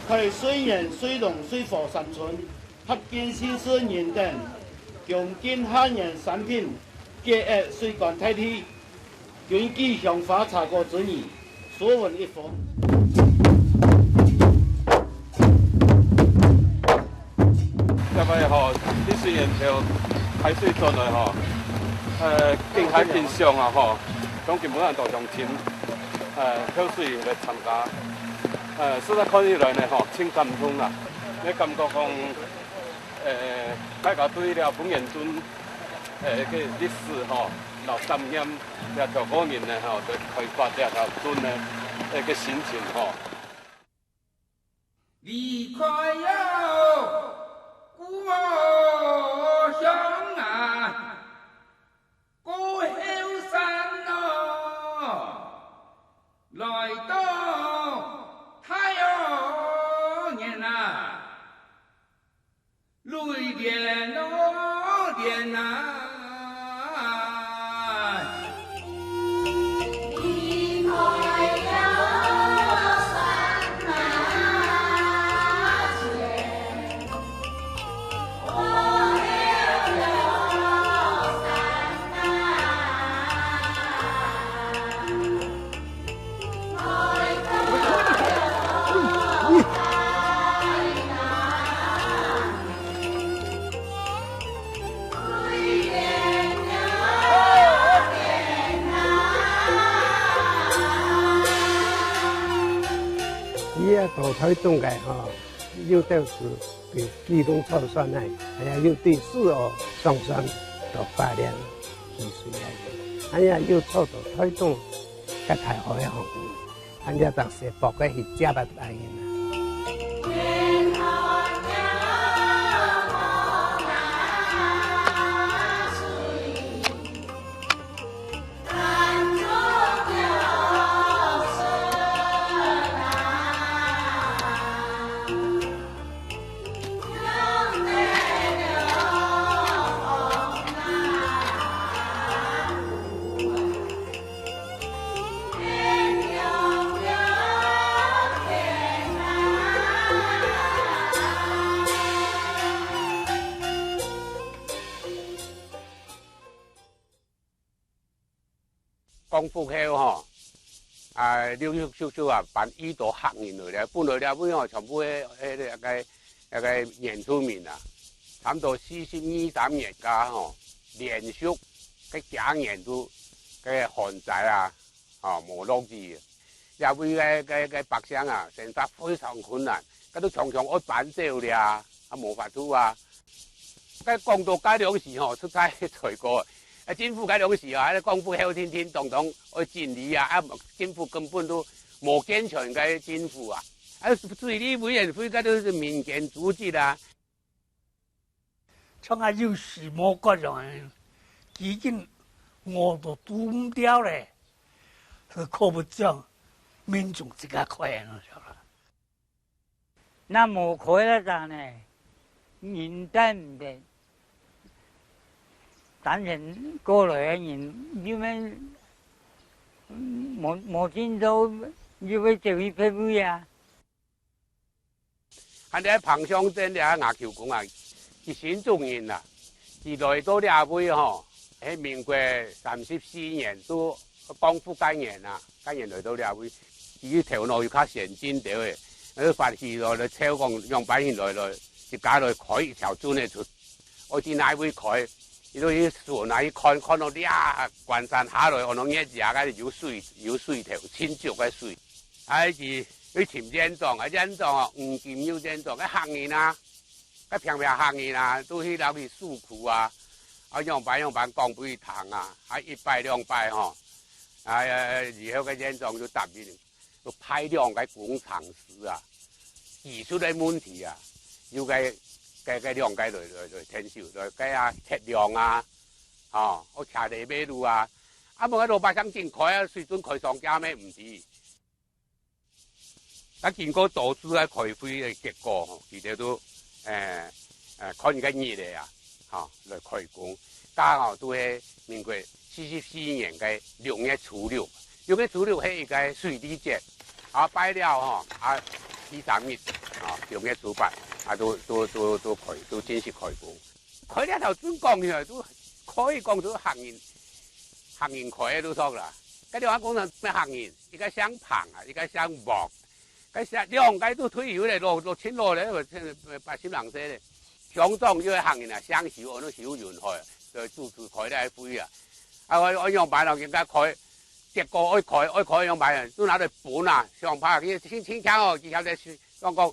开水源、水龙、水火山村合建新生园等强劲旱盐产品结合水管代替，根据向法查过指引，所闻一封。因为你水源条排水圳的近海平常啊总基本上都用钱挑水来参加。实在看起来呢挺感动啦。你感觉讲大家对了本源村个历史老3年也条个人呢对开发这条村呢个心情离开了故乡啊，故乡山咯，来到太阳年啊，泪点咯点啊。都推动嘅要到是嘅機動操算係，係啊要第4號上山到8年技術嚟嘅，係啊要操到推動嘅太好嘅項目，係啊當時博嘅係加不大嘅。光复后陆陆续续办许多客人来了，本来了尾全部个原住民啊，差不多42、3年家连续个家年都个旱灾无落雨，了尾个百姓生活非常困难，都常常要搬走了无法度个讲到改良时出差找过。政府改良时光复后天动去治理政府根本都无健全个政府水利委员会都是民间组织像有时冇嗰樣，已經我都斷唔掉咧，佢可不將民眾自家開啦，那冇開啦，但係認真唔得。等人過來人，因為冇見到，以為就會批會喺啲彭香鎮啲牙橋講是新中人是來到呢位喺民國34年都光復改年改年來到呢位，至頭腦要較先進啲嘅，發現來超講用百年來一家來開一條村嘅出，我見那位開。伊都去船看到啲關山下來，我諗一隻個有水頭，清浊嘅水。係去潛煙狀黃金有煙狀，客人個平客人都去留去訴苦用辦講俾佢聽100、200然後個煙狀就答應，就派2個工程師技術嘅問題要個2個來承受，來測量我車地馬路無老百姓真開水準開上架咩唔知。經過多次開會嘅結果，其實都看個熱嚟來開工，剛都係民國44年嘅6月初6，6月初6係一個水利節，擺了2、3日，用嘅主办都开，都正式开工。开了头准讲起来都可以讲到行人开嘅都错啦。嗰啲話講到咩行人，而家想棚啊，而家想木，嗰時兩街都退休咧，落錢落咧，80人些咧，相當要行人啊，想少我都少完開，就做開咧灰啊。我樣擺落人家開，隻個愛開樣擺，都拿嚟本啊，上拍佢清哦，然後就講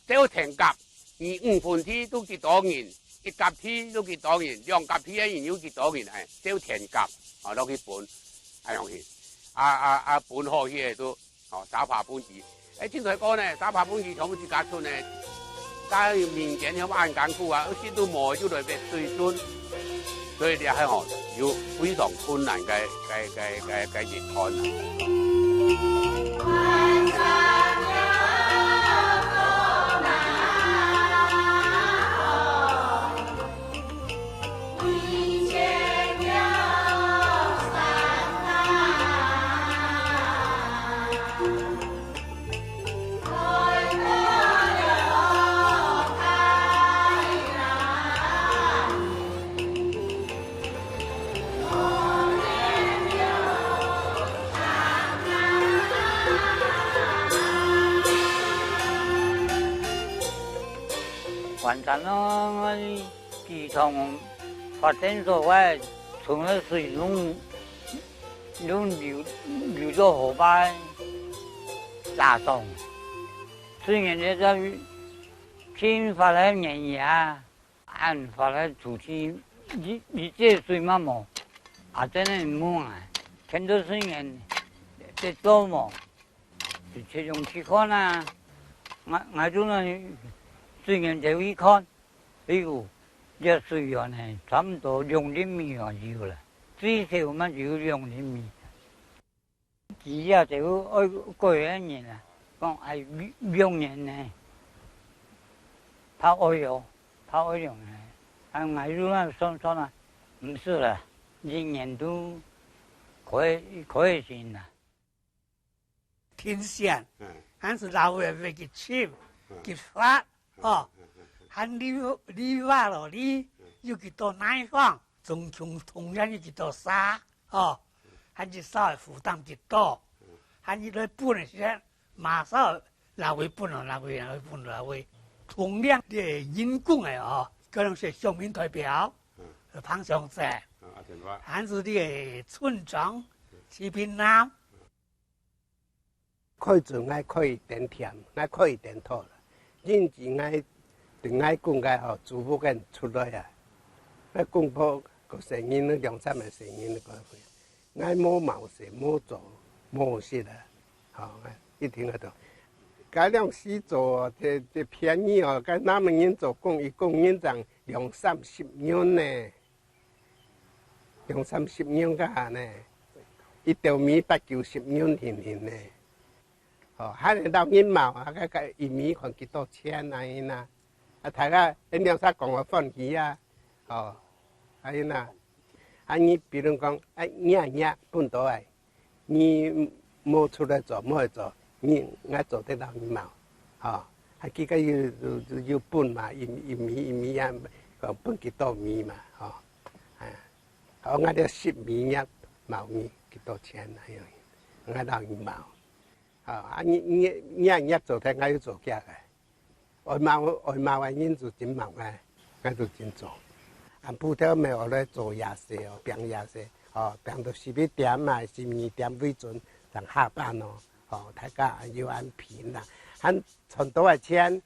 只要停夾，5分梯都幾多年，1夾梯都幾多年，2夾梯一年要幾多年係，只要停夾，攞去本。係樣去，本河去都打爬本子。正台講呢，打爬本子從自家村呢，家民間有按艱苦啊，有時都冇就嚟被水準，所以你係要非常困難嘅熱案。完善了机场发展所外，从那水流到河坝大洞，虽然这个天发来年呀，按发来出去，你这水嘛么，真的冇啊，全都虽然这多么，就这种去看啦，我就那。虽然就一看，哎呦，这水源呢，差不多2厘米啊有了，最少嘛就2厘米。几日就过1年啦，讲係2年呢，他愛用呢，我如果算啦，唔是啦，1年都可以行啦。天线，還是老嘅飛機切，佢發。還你話咯，你要幾多奶粉，總同樣要幾多沙，還是稍微負擔幾多，還是來搬嘅時候，馬上來回搬咯，來回，同樣嘅人工嘅可能是鄉民代表，潘上社，還是啲村長、市民啦，開船愛開一點甜，愛開一點土啦。人錢愛定愛講嘅逐步嘅出來啊！愛講破個成因都2、3個成因個會，愛冇毛事冇做冇事啦，一定喺度。改良時做這便宜該哪麼人做工，一工人賺2、30元呢，2、30元個下呢，一條米8、90元甜呢。還有到人毛個1米看幾多錢啊？嗱，大家兩三講我放棄啊，還有嗱，你比如講，你半島哎，你冇出來做，冇去做，你做得到人毛，還幾個要半嘛，1米啊，半幾多米嘛，我哋10米毛米幾多錢啊？我到人毛。你做睇，我要做嘅，外貌嘅人就真忙嘅，我就真做。布條咪我咧做夜市平夜市，平到11點啊，12點為準就下班咯，大家要按片啦，按存多少錢，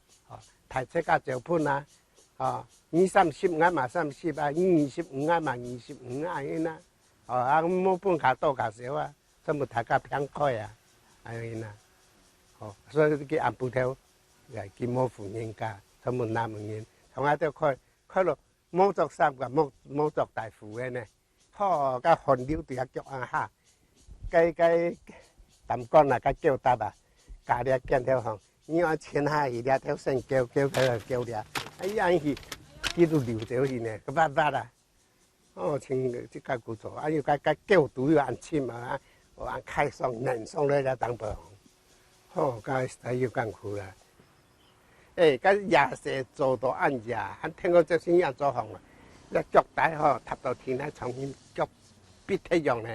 睇這個招盤啦，2、30啱嘛30啊，25啱嘛25啊咁啦，冇半價多價少啊，全部大家平開啊。係啦，所以佢按布條嚟見冇負人家，全部南門人，同我都開落冇作衫嘅，冇作大褲嘅呢，個汗流對下腳啊下，cái tầm con là cái kêu ta bà cả đĩa kèn theo hồng nhưng mà trên hai thì đĩa theo sen kêu đĩa ấy anh thì đồ liều theo gì nè cái vắt à chính cái cụ tổ anh cái kêu túi ăn chim mà ăn khai xong nền xong đây là tăng bờ 好，甲实在有功夫啦。甲夜市做到暗夜，还听过这声音做风啊，那脚带吼踏到天来重新脚必一样呢。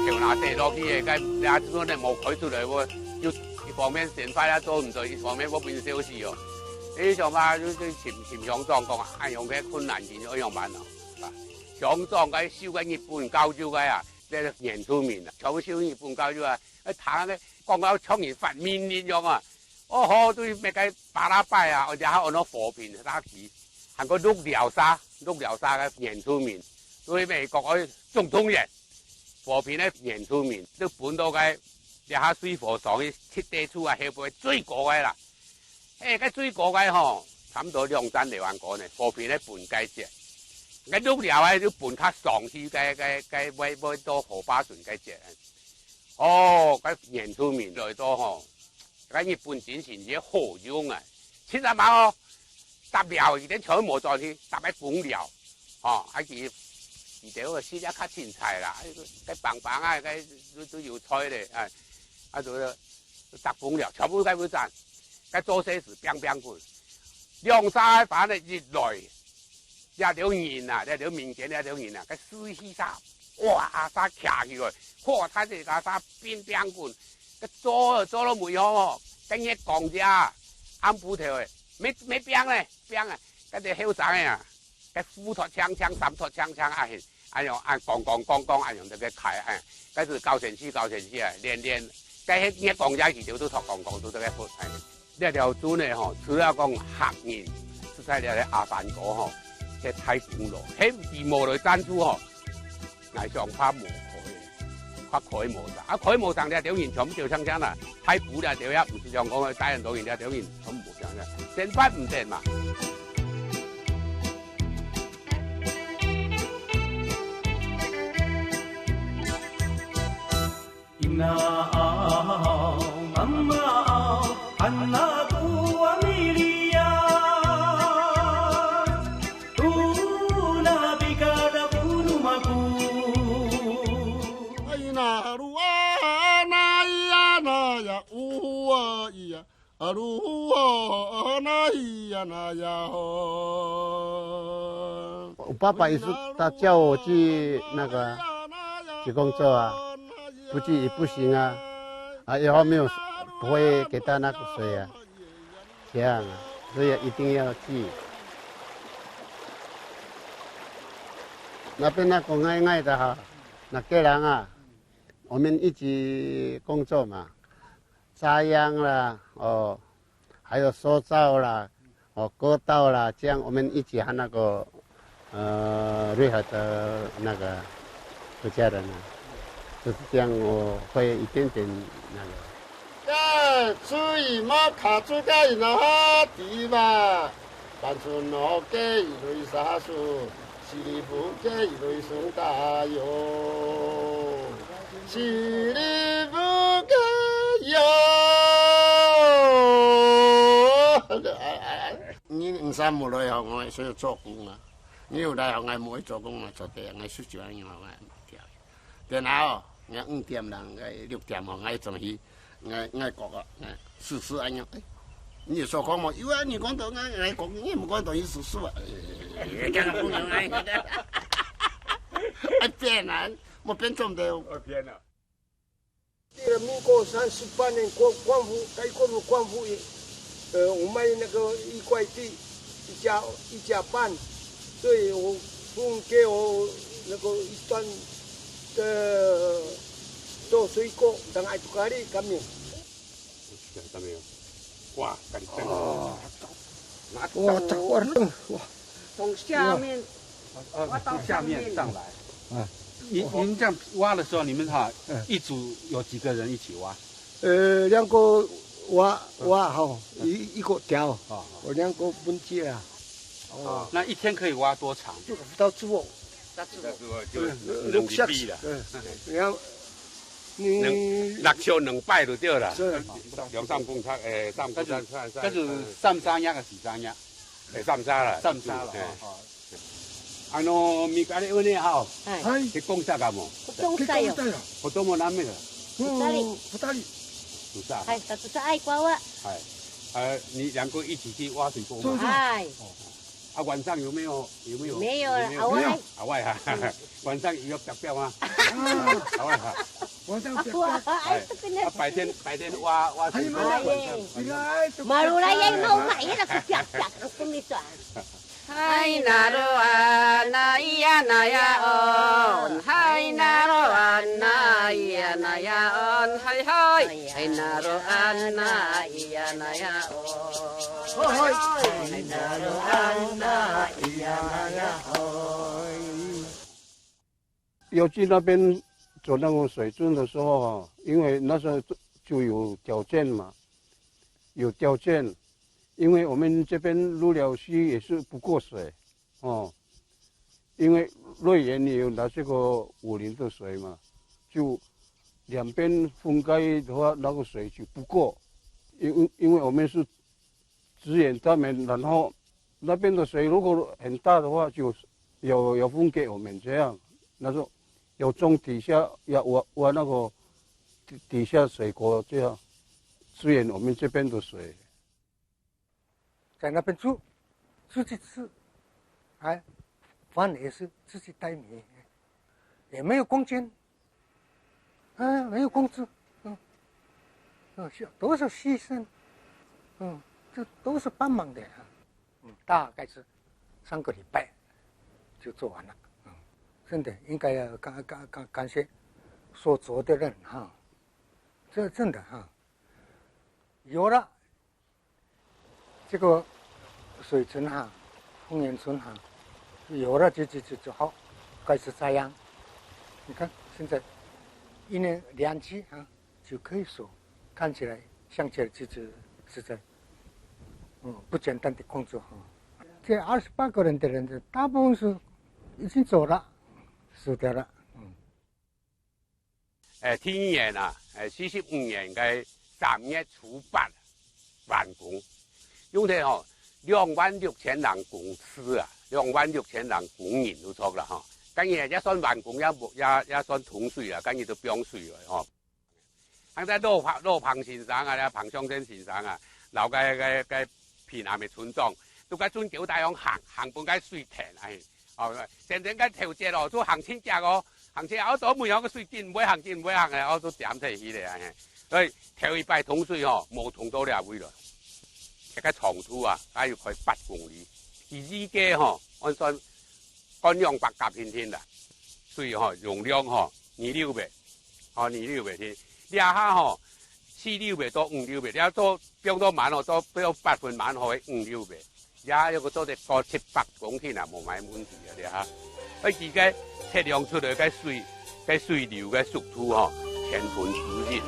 跳那地落去的，甲这个无开出来，我就一方面先快啊做唔做，一方面我变小事哦。你上嘛就秦香庄讲啊，按用嘅困难点一样办咯。香庄嘅收緊日本教招嘅啊，即係原住民啊，搶收日本教招啊，一睇嘅講到搶人發面呢樣啊，哦好對咩嘅巴拉拜啊，或者係按到和平打起，係個陸寮沙嘅原住民，對美國嘅總統人。和平咧原住民都本到嘅，一下水貨上去切地處啊，後背最過嘅啦。個最過嘅吼，差唔多2-3萬個呢。和平咧半雞隻，個陸寮啊都半卡上去嘅會到河巴船雞隻。哦，個原住民來到吼，個日本戰前嘢好用啊，70萬哦，搭寮已經全冇再去，搭喺本寮，哦，喺佢。而且個私家較錢財啦，cái棒棒啊，都要菜咧，就搭本寮，全部都會賺，cái做些事乒乒款，2-3番咧一來，一條銀啊，一條面前一條銀啊，cái水起沙，哇沙徛起來，哇睇住架沙乒乒款，cái做到沒好，跟一講啫，啱補條嘅，沒乒咧，乒啊，跟住後生啊。cái phu thọ trang sắm thọ trang anh用按講按用這個開按，嗰是高程序啊，練，嗰一講嘢其實都學講都這個闊按。呢條船呢吼，除了講客人，實在咧阿凡哥吼，嘅太古路，喺義務來贊助吼，崖上怕無開，怕開無上，開無上咧條人全部掉槍啦，太古咧條一唔是像講去帶人到人咧條人全部無上嘅，正法唔正嘛。Inaaw, mamaaw, anakku Amelia. Tuna bikada punumaku. Aina ruwa na iya na ya uwa iya. Aruwa na iya na ya ho. 我爸爸也是，他叫我去去工作啊。不去也不行啊，以后没有不会给他那个水啊，这样啊，所以一定要去。那边那个矮的哈，那个人啊，我们一起工作嘛，插秧啦，哦，还有收稻啦，哦，割稻啦，这样我们一起和那个瑞和的那个客家人啊。就是这样，我会一点点那个。注意莫卡住个那地吧，但是我给一类啥数，是不给一类送大哟，是不给哟。你3冇來後，我係需要做工啦。你有來後，我冇去做工啦，做地我需要樣嘢我係。然後。我5點啦，我6點哦，我仲去，我講啊，試安樣。你說講冇，因為你講到我講，你唔講到你試啊，咁樣講啊，變啦，我變中的，變啦。民國38年光復，在光復也，我賣那個1塊地，1甲半，所以我父母給我那個一段。做水果，dan ay tukari kami. Kami. Wah, kanteng. Wah, takut. 从下面，从下面上来。您这样挖的时候，你们一组有几个人一起挖？两个挖哈，一个条，我2个分解啊。哦，那一天可以挖多长？到处就2下米啦，然后你6笑2拜就对啦。是3公尺3公尺跟住3三一嘅時間一， 3沙啦。右から上ねは、結婚したかも。結婚したよ。子供何名だ？ 2人。2沙。はい、2つ愛瓜は。はい。你2個一起去挖水沟吗？はい。晚上有没有？没有了，阿外哈。晚上有表表吗？阿外哈。晚上表表。白天挖水沟。Marulay mau mai na ku piak ang kumito. Hai naroan na iya na yaon, hai naroan na iya na yaon, hai hai naroan na iya na yaon, hai naroan na iya na yaon。要去那边走那个水圳的时候因为那时候就有条件嘛，有条件。因为我们这边鹿寮溪也是不过水，因为瑞园也有拿这个武林的水嘛，就两边分开的话，那个水就不过，因为我们是支援他们，然后那边的水如果很大的话，就有分给我们这样，那时候有种底下要挖那个底下水沟这样支援我们这边的水。在那边住，自己吃，饭也是自己带米，也没有工钱，没有工资，都是牺牲，这都是帮忙的，大概是3个礼拜就做完了，真的应该要感谢所做的人这真的有了。这个水村丰源村有了就好，开始栽秧。你看现在1年2季就可以收，看起来想起来就是实在，不简单的工作这28个人的人，大部分是已经走了，死掉了。天年45年嘅3月初8完工。用的26000人共事26000人共營都錯啦跟住一算完工也算通水啦，跟住都不用水啦現在羅鵬先生彭湘生先生留嘅偏南嘅村莊，都喺樽橋大洋行半間水田成整間條街都行千隻行車我都沒有個水電，唔會行我都點起起嚟所以條一擺通水冇通到兩位啦。一個長途大約快8公里，而依家按算乾陽白鴿天啦，所以容量2600天，你下4600到5600，你做標到萬都標8分萬5600，也有個做得過700公頃冇買問題你而家測量出來嘅水流嘅速度10分之1。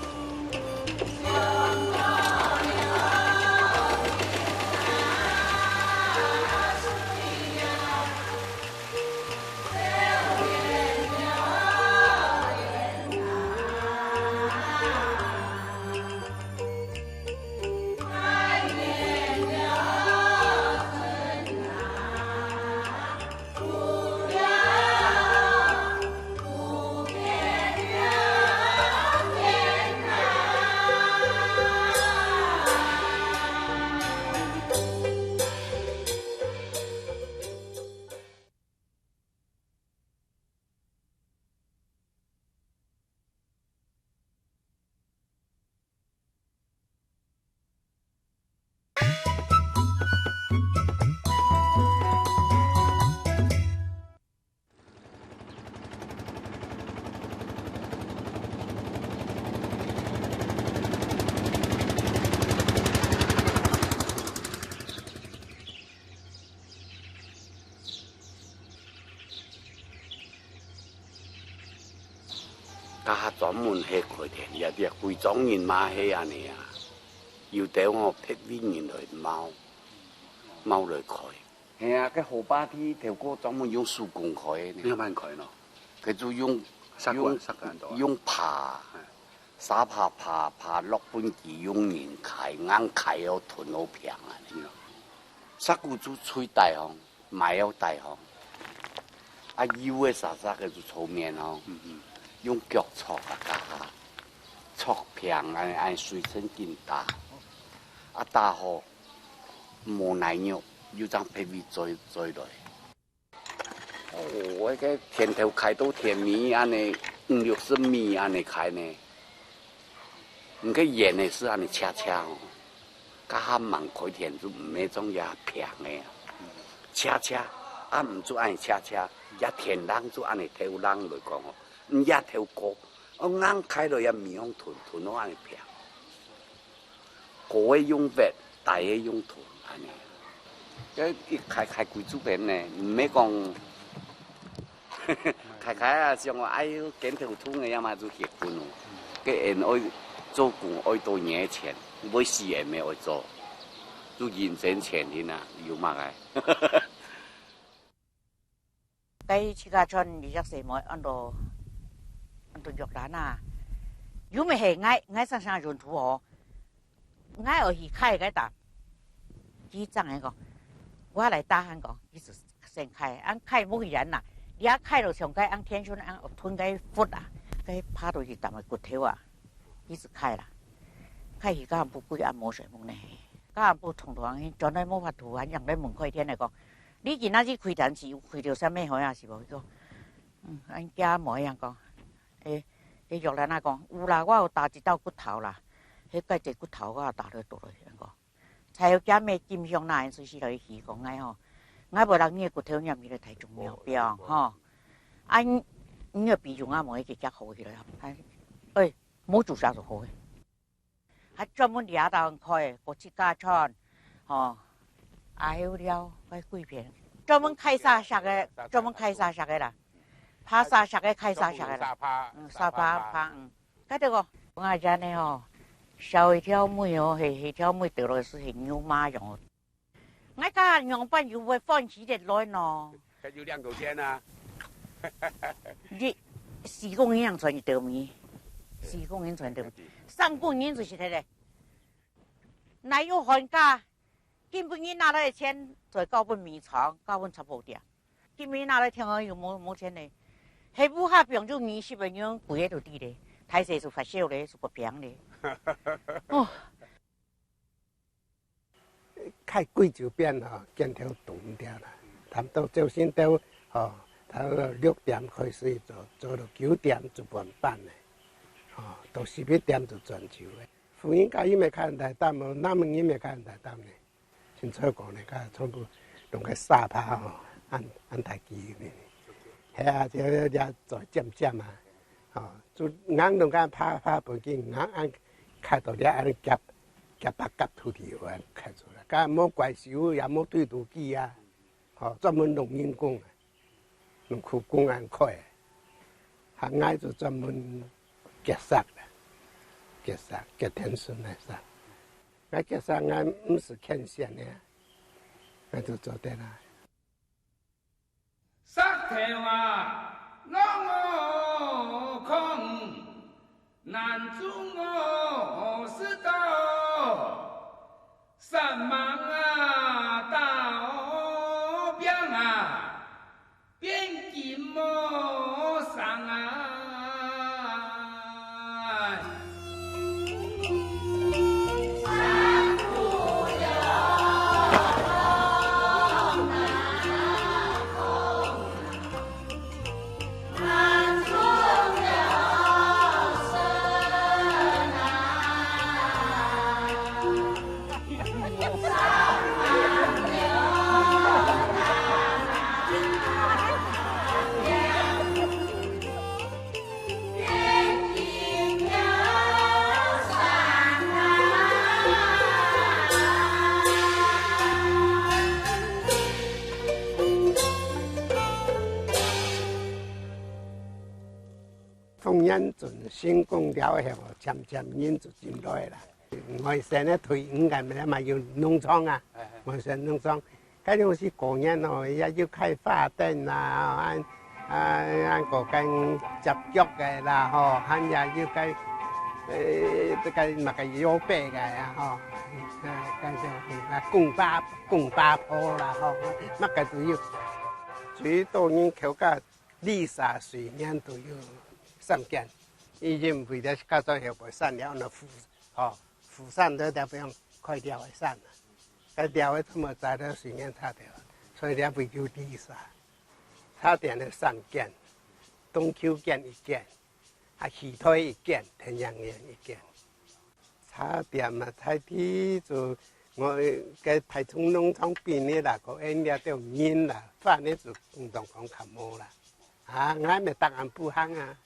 加专门去开田，也贵庄人嘛去安尼啊，有地方撇面人来猫来开。系啊，cái hồ ba thì theo cô专门用手工开的。你慢开咯？佢就用爬，沙爬落本机用人开，硬开要囤好平啊！沙古就吹大方，买要大方。啊，油的沙嘅就粗面哦，用脚戳啊加下，戳平按水深紧打，啊打好，冇奶肉，要将皮皮做落。哦，个田头开到田米安尼，50米安尼开呢。唔个盐的是安尼恰恰哦，加慢开田就唔那种也平的啊，恰恰啊唔做安尼恰恰，也田人就安尼头人来讲哦，唔也头高，我硬开了也米用囤到安尼平，高的用白，大的用囤安尼，个一开几组人呢，唔咩讲。开啊，像我哎呦，剪头土的呀嘛就结婚咯。个人爱做工爱多年钱，买私人咩爱做，就认真钱的呐，有嘛个？cái chica chọn đi chắc sẽ mọi anh đồ dọc đá na, nếu mà hệ ngay sang rồi thu họ, ngay ở hi khai cái ta, chỉ chẳng cái個，我來打韓個，一直先開，按開冇人呐。而家開到上街，按天窗按吞cái phút啊，cái趴到去搭埋骨頭啊，一直開啦。開而家不貴按冇水冇呢，家不同同人轉來冇法度，按人哋門開天嚟講，你見那啲開電視開到啥咩海啊？是無？個，按家冇一樣講，你若來那講，有啦，我有打一道骨頭啦，迄個隻骨頭我打到倒落去個，才有家咩金香那，所以來去講嗌吼。我無人呢個骨頭入面嚟睇重要標，吼！按呢個比重啊，冇一個較好起來，冇做啥就好嘅。係專門掠到開，個切家窗，吼！還有了嗰幾片，專門開沙石嘅啦，爬沙石嘅開沙石嘅啦，沙爬，嗰啲個我阿姐呢吼，小一條妹哦，係條妹掉落去係牛媽樣。我家用不要會放幾隻來喏？佢要2嚿錢啊！你4公斤存一條米，4公斤存條米，3公斤就是睇咧。哪有寒假？根本你拿來錢在高本米廠，高本插鋪店，根本拿來聽講又冇錢咧。係不下病就20分鐘貴喺度啲咧，睇勢就發燒咧，就不平咧。哦。開貴就變吼，見條斷掉啦。差唔多朝先到吼，頭6點開始做到9點就半班咧，吼，到11點就轉球咧。婦人家伊咪開人台擔無，男人伊咪開人台擔咧。清楚講咧，家全部用個沙拍吼，按台機咧。係啊，就也在漸啊，吼，就硬用間拍半機，硬按開到咧按夾把夾土地完開出來。噶冇怪手，也冇對土機啊，吼，專門農人工啊，農苦工按開，行挨就專門結殺啦，結天筍來殺，我結殺俺唔是牽線嘅，我就做得啦。殺條啊，我空，難住我是道。山忙啊，到边啊，边金莫上啊。通演阵成功了后，渐渐人就进来啦。外省咧推广嘅咪嘛要农庄啊，外省农庄，嗰種是過年哦，也要開花燈啦，按個間集腳嘅啦，嗬，還也要計個腰背嘅啊，嗬，跟住供巴坡啦，嗬，乜嘅都要，最多人求個20歲人都要上鏡，已經為咗加上後背山了那嗬。釜山都不用快掉的山了，该掉的这么早的水面差掉，所以了不就地沙，差点的3件，东丘件1件，西推1件，天阳岩1件，差点嘛，太低就我该排从农场边的那个人家都人啦，反正就共同讲看冇啦，俺咪答案不行啊。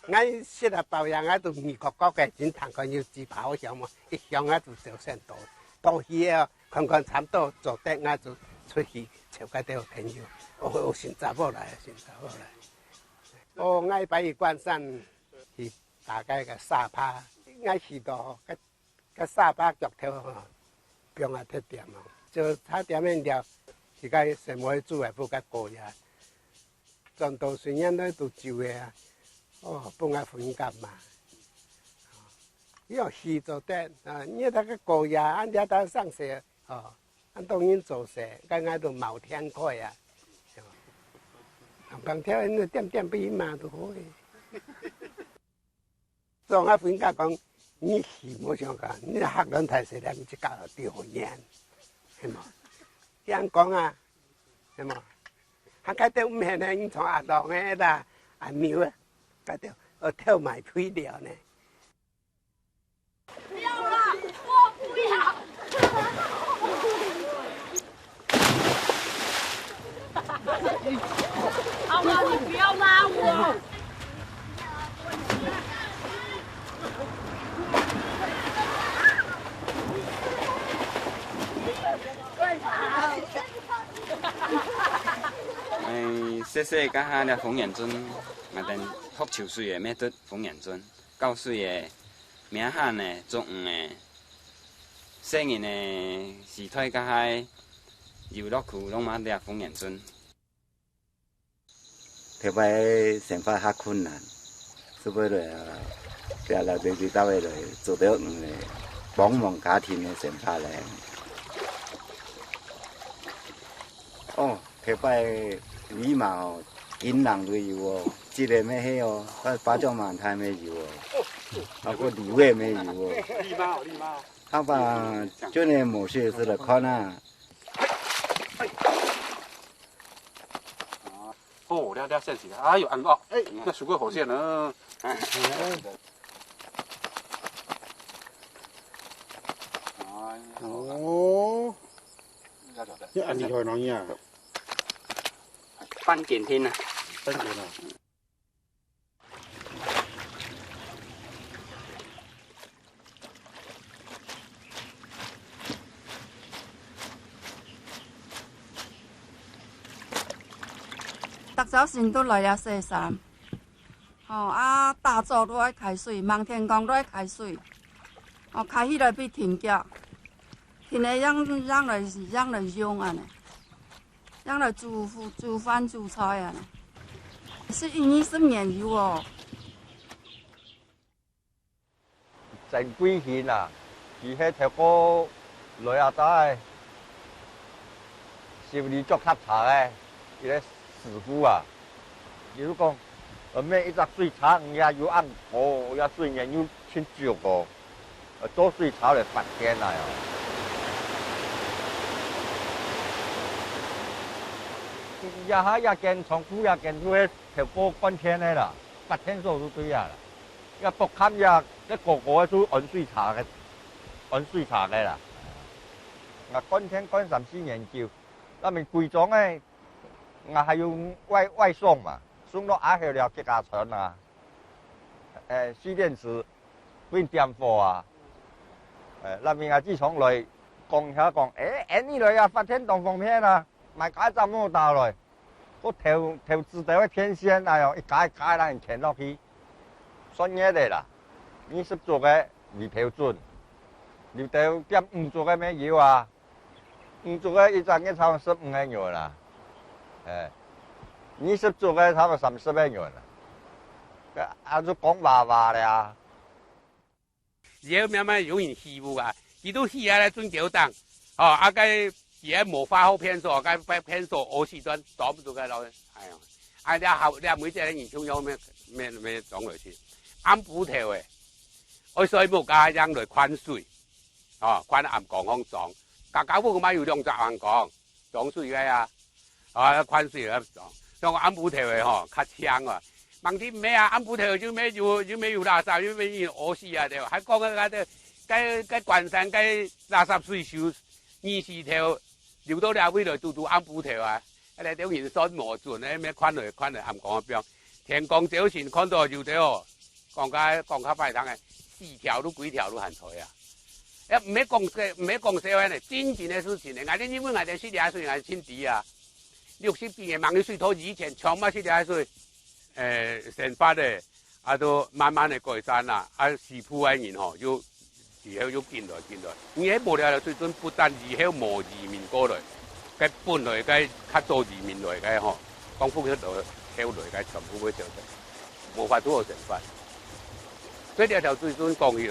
俺现在保养俺都美国嘅钱谈佢要自跑上嘛，一上俺就就成到去啊，看差不多做得俺就出去找个啲朋友，我先查某来，俺把伊关山去大概个沙巴，俺去到个沙巴脚头不用啊特点嘛，就差点面了，而家什么煮也不个过呀，转到虽然都做嘅啊。帮我分割嘛，要去做得你那个高呀，俺家到上学俺当然做事，刚刚都冇天开呀，旁天那点比嘛都可以。所以我分割讲，你去冇想讲，你客人太少了，你就搞丢脸，系嘛？这样讲啊，系嘛？还搞到唔系呢？你从阿郎嘅啦，阿牛啊。搞到跳埋腿了呢！不要了，我不要！阿妈，你不要拉我！谢谢家下的冯远尊，我等福州市的咩得冯远尊，9岁的名汉的中午的，成年的时退家下游乐区拢嘛得冯远尊。特别生活较困难，是为了在来对单位来做到帮忙家庭的生活嘞。特别礼貌，引人旅游哦，这个咩嘿哦，巴掌满台咩游哦，包括礼位咩游哦。礼貌。他把就那某些事的看啊。了线起来，哎呦，安哦，那水过火线了。哦，这安尼害人呀？翻点天啊！翻点啊！逐早先都来了洗衫，大灶都爱开水，望天公都爱开水，开起来比停脚，停来让来用安尼。让来煮饭煮菜啊！是120年有哦。真贵气啦！伊迄条个来啊仔，修理足较差诶，伊个师傅啊，比如讲，咩一只水槽也要按也水源要清足个，做水槽来8天来哦。也见从古也见到条波关天的啦，8天数都对啊啦。一北坎也个个都按水查嘅啦。关天关3、4年久，那么贵重诶，还要外送嘛，送到后了吉家村啊，水电池变点货啊，那边自从来讲，你来啊，8天当方面啊，买假针都到来。我投资在天线哎哟，一家人填落去，算嘢的啦。20组嘅未标准，你到点5组嘅咩要啊？5组嘅一张嘅差不多15万元啦，20组嘅差不多30万元啦。啊，就讲话咧啊！而家慢慢有人欺负啊，伊都起来准叫当，啊个也无发好骗数，个骗数我时段打不住个老，哎呀，你每只人中央咩讲落去，按补条诶，我所以冇加让来宽税，宽暗港方撞，搞不咁要200万港，撞税个啊，宽税来撞，像按补条诶较强啊。问题咩啊？按补条就咩有垃圾，就咩屙屎啊！对，还讲个关山个垃圾税收24条，流到了尾来拄按补条啊！来条人算无准咧，咩款来暗讲个标，天公照前看到就对哦，讲较拜堂诶，4条都几条都限错啊！唔免讲社会咧，真正诶事情咧，你因为40岁亲弟啊，60几年忙你税拖以前，全部40岁。生发咧，都慢慢的改善啦。市府嘅人要以后要进来。而喺无了水准，不但以后无移民过来，佢本来佢较多移民来嘅港府嗰度跳来嘅全部會上嚟，無法度好成法。所以呢條水準講起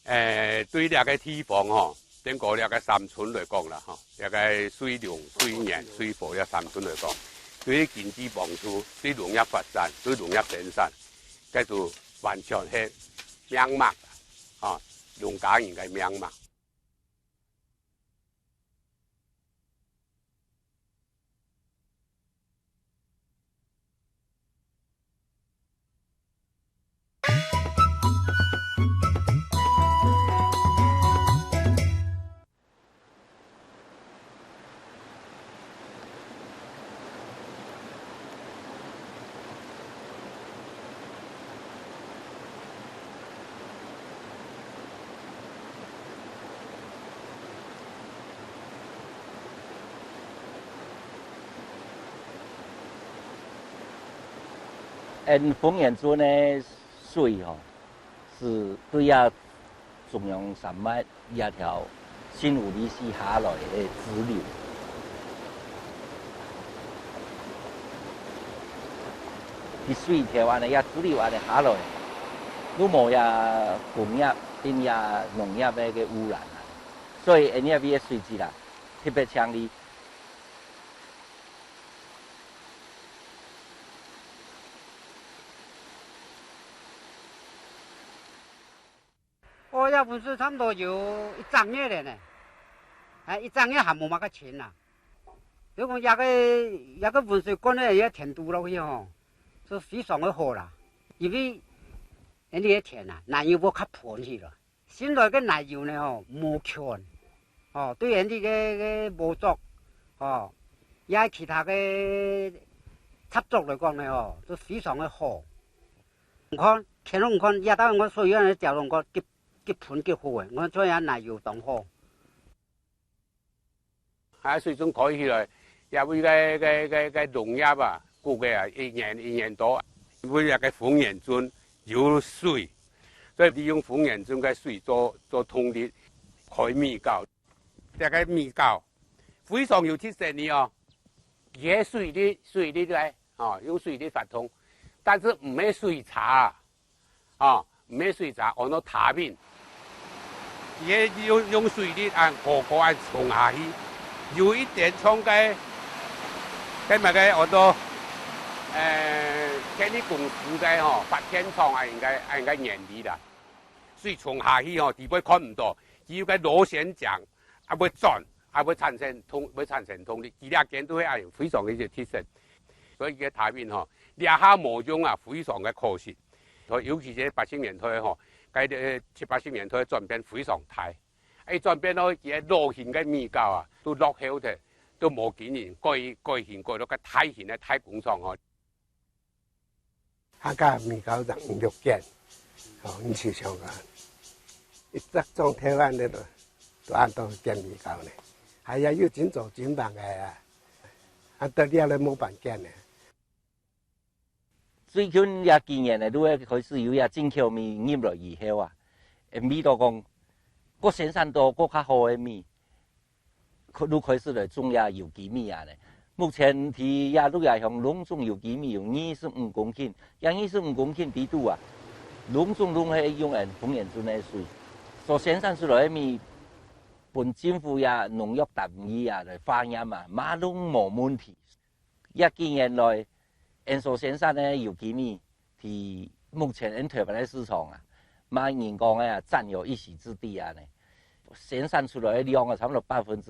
來對呢個地方整個呢個三村來講啦呢個水量、水源、水貨呢三村來講。對於經濟幫助、對農業發展、對農業生產，佢就完全係命脈農家人嘅命脈。丰原村的水是对呀中央山脉一条新武里溪下来的支流。啲水条安尼也支流安尼下来，都冇呀工业跟呀农业的个污染啊，所以因为个水质啦特别强烈。我要本身差不多有1张月了呢，1张月还冇乜个钱啦。如果一个温水管咧，也填堵落去就非常的好啦。因为人哋嘅田啊，奶油冇较盤去啦。現在嘅奶油呢冇權，對人哋嘅無作，也其他嘅插足嚟講呢都非常的好。唔看，乾隆唔看，一到我所有人調動個結盤結好嘅，我再有奶油當好。水中改起來，也會嘅農業啊，估計啊一年多，會有個豐原村有水，所以利用豐原村嘅水做通力開米糕，這個米糕非常有特色呢也水的來用水的發通，但是唔係水茶唔係水茶，按到塔面，也用水的個沖下去。有一點像嘅咪嘅好多嗰啲公司嘅發電廠係應該原理啦，水沖下去地位看唔到，只要個螺旋槳會轉，會產生動力，其他件都係非常嘅特色。所以嘅台面兩下模樣非常嘅可惜，尤其是80年代嗰啲70、80年代轉變非常大。轉變到嘢落型嘅米糕都落後嘅，都冇幾年改型改到個太型嘅太工廠客家米糕就唔肉見，唔似香港。一隻種台灣嘅都按到見米糕呢，係啊要整做整辦嘅到了咧冇办见咧。最近也几年咧，都开始有也进口米入来以后啊，米到讲，个生产到个较好的米，都开始来种也有机米啊咧。目前ที่也都也向农种有机米用25公顷，也25公顷地度啊，农种拢系用丰源村的水，所生产出来的米，本政府也农药单位啊来化验嘛，马拢冇问题。也几年来。所生产的有机米，伫目前台湾的市场啊，马人讲啊，占有一席之地啊呢。生产出来的量啊，差不多60%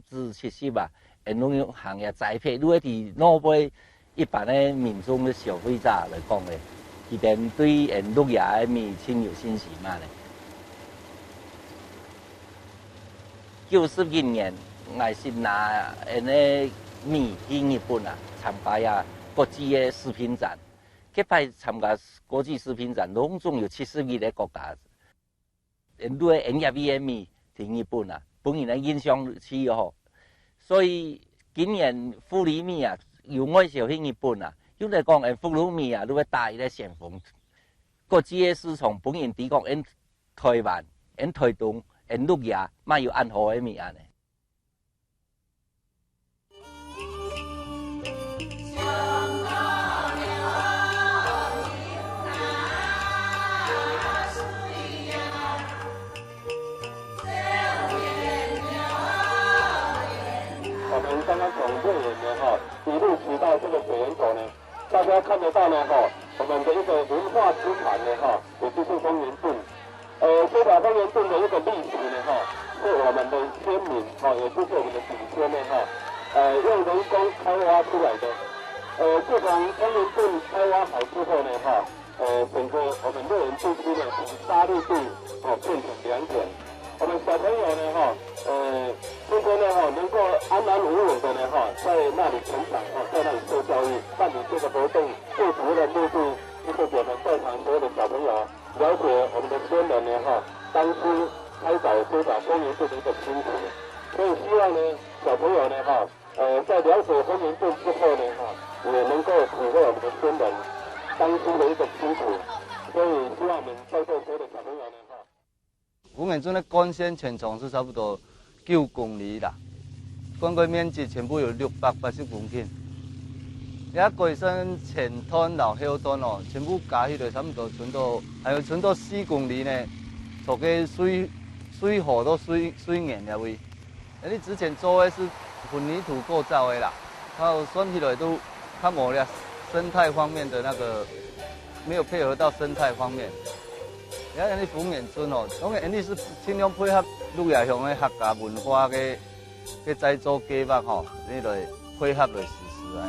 至70%啊，农业行业栽培，如果伫诺贝一般的民众的消费者来讲咧，伊哋对农业的米真有信心嘛咧。90几年，我是拿米去日本啊参加呀。国际的食品展，去派参加国际食品展，拢总有70个国家。对NFV米伫日本啊，本人的影响起吼，所以今年富里米啊，有外销去日本啊，有来讲富里米啊，都会打伊个先锋。国际的市场本人提供台湾、台东、陆业，嘛有安好的米安尼。刚刚从瑞园呢一路骑到这个水源口呢，大家看得到呢我们的一个文化资产呢也就是丰源镇。这条丰源镇的一个历史呢是我们的先民也就是我们的祖先呢用人工开挖出来的。自从丰源镇开挖好之后呢整个我们瑞园地区呢从沙砾地变成良田。我们小朋友呢这些呢能够安然无恙的呢在那里成长在那里受教育。办理这个活动最主要的目的就是我们在场所有的小朋友了解我们的先人呢当初开凿这条丰源镇的一个辛苦。所以希望呢小朋友呢在了解丰源镇之后呢也能够体会我们的先人当初的一个辛苦。所以希望我们在座所有的小朋友呢丰源镇的干线全长是差不多9公里啦，灌溉面积全部有680公顷。遐规身前端、老后端全部加起来差不多存到4公里呢，大概水河都水源了位。你之前做的是混凝土构造的啦，它算起来都较无了生态方面的那个没有配合到生态方面。遐人哋丰源村当然人哋是尽量配合陆野乡的客家文化嘅再做计划你来配合来实施啊。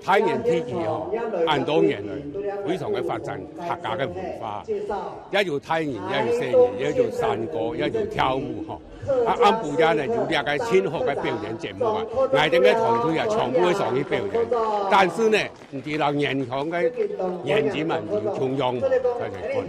太原地区按多年来非常嘅发展客家嘅文化，一有太原，一有西原，一有山歌，一有跳舞按部呢有两个亲好嘅表演节目啊，我哋嘅团队啊全部喺上去表演，但是呢，唔知道現場嘅演員們有中央，佢哋看。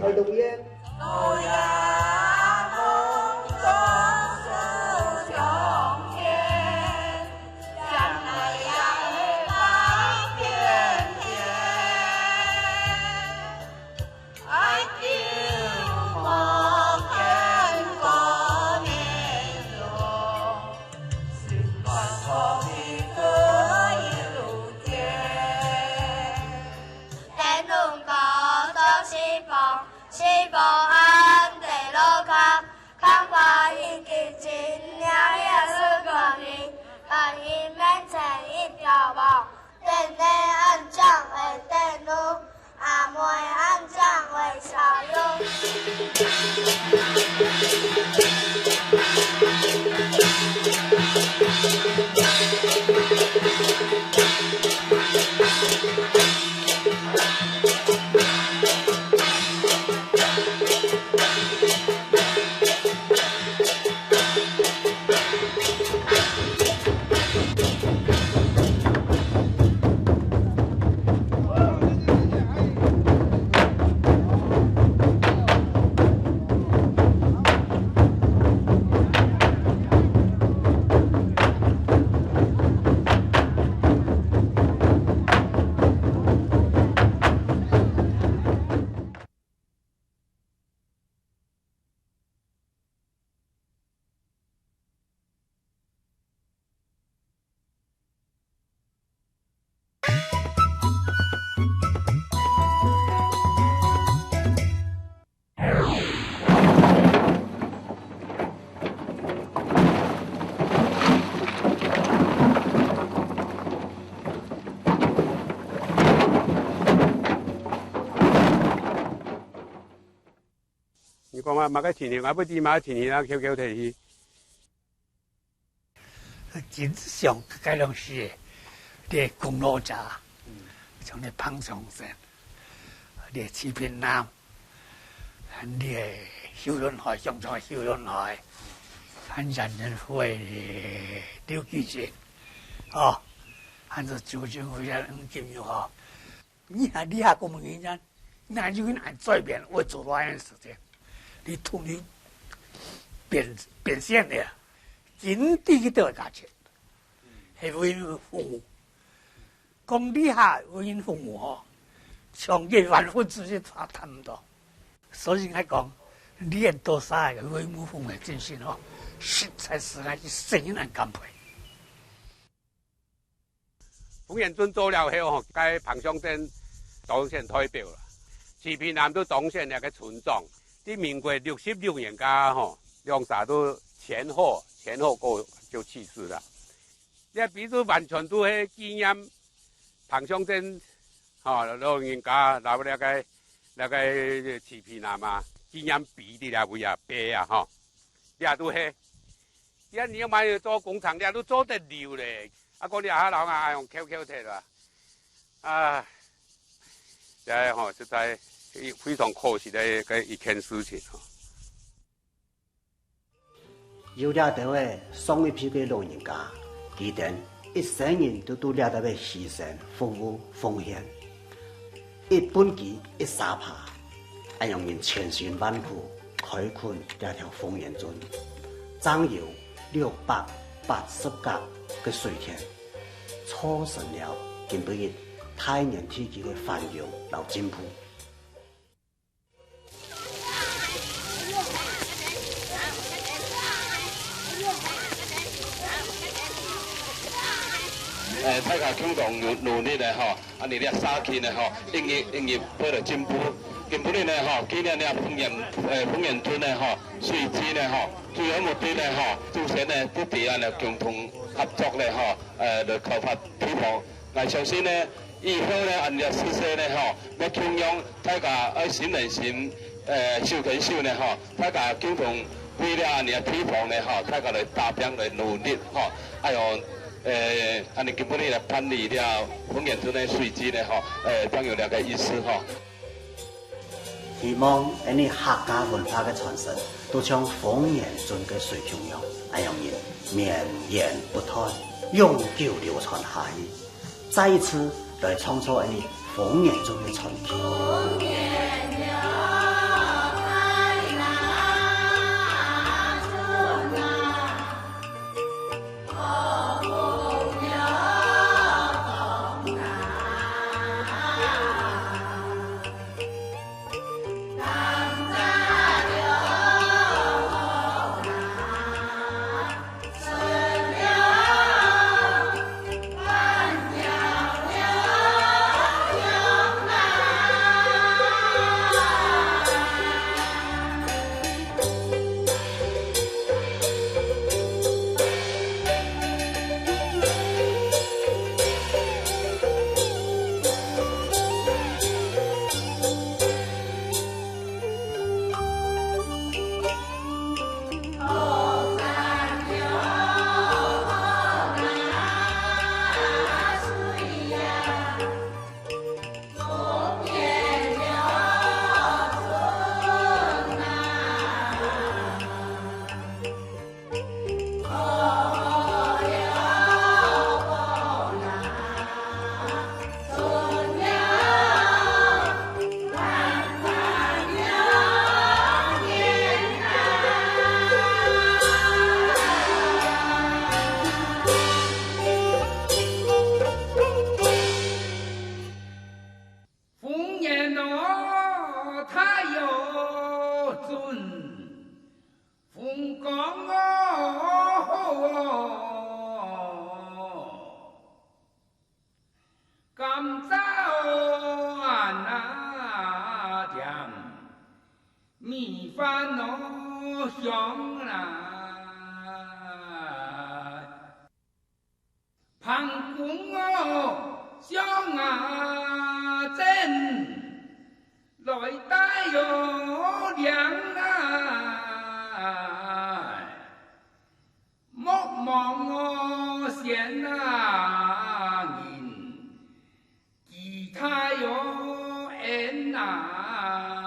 你讲嘛，个天气，我不知嘛天气啦，悄提去。真上该拢是的公路闸，像那胖松山，的七片南，的修润海上在修润海，很人人会刘记者，哦，按照九军会下金融哈，你还公务员人，那就跟按这边我做那样事情。你统一变现的，真地都价钱，系为父母，讲底下为父母吼，长期万分之一差唔多，所以来讲，你人多晒个为母父母真心吼，实在是还是生人甘配。冯彦尊做了后吼，该彭乡镇当选代表啦，四平南都当选那个村长。啲民国66年家吼，两啥都前后过就去世了。你比如完全都系纪念彭乡镇，吼老人家留那个瓷片啊嘛，纪念碑的啦位啊碑啊吼，你都系，你要买做工厂，你都做得了咧。啊，嗰啲下老啊用 QQ 贴啦，啊，这吼实在。非常可惜的一件事情哈。有了这位上一批的老人家，他们一生人都了得为牺牲、服务、奉献，一本钱一沙帕，还用人千辛万苦开垦这条丰源村，长有680甲的水田，促成了今日太原地区的繁荣和进步。大家共同努力的吼，啊，你俩杀起的吼，营业为了进步，今日呢吼，纪念了丰源村的吼，水质呢吼，主要目的呢吼，组成呢各地啊呢共同合作呢吼，来开发地方。我相信呢，以后呢，按照实施呢吼，要供养大家心连心，手牵手呢吼，大家共同为了按照地方呢吼，大家来打拼来努力吼，还有。按你基本来办理了丰源村的水质呢，吼，当有两个意思哈。希望你客家文化的传承，都像丰源村的水中央，那样人绵延不断，永久流传下去。再一次来创造你丰源村的传奇。旁观我相啊真，来带有两来，莫忘我先啊人，其他有恩啊。